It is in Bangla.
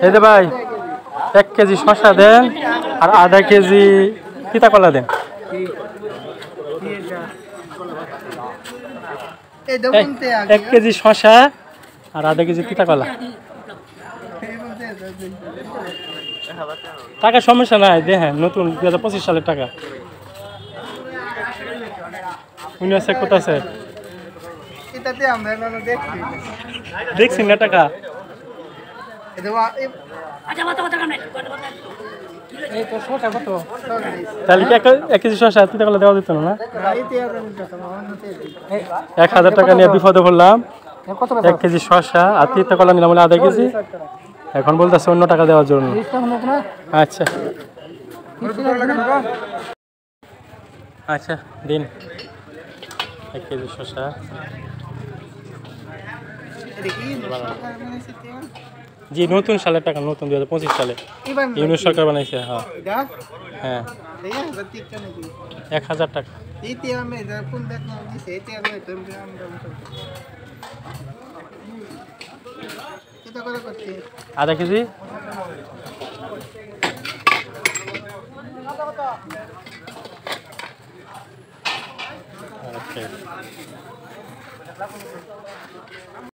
এই যে ভাই 1 কেজি শসা দেন আর আধা কেজি তিতা কলা দেন। 1 কেজি শসা আর আধা কেজি তিতা কলা। টাকা সমস্যা নাই, দেখেন নতুন 2025 সালের টাকা। উনি আছে কোথায় আছে? দেখছি না টাকা। তাহলে কি 1 কেজি শসা তিতা কলা দেওয়া যেত না? 1000 টাকা নিয়ে বিপদে পড়লাম। 1 কেজি শসা আর তিতা কলা নিলাম আধা কেজি, এখন বলতেছে অন্য টাকা দেওয়ার জন্য। আচ্ছা আচ্ছা দিন 1 কেজি শসা। জি নতুন সালের টাকা, নতুন 2025 সালে ইউনিট সরকার বানাইছে। হ্যাঁ হ্যাঁ 1000 টাকা। আধা কেজি। আচ্ছা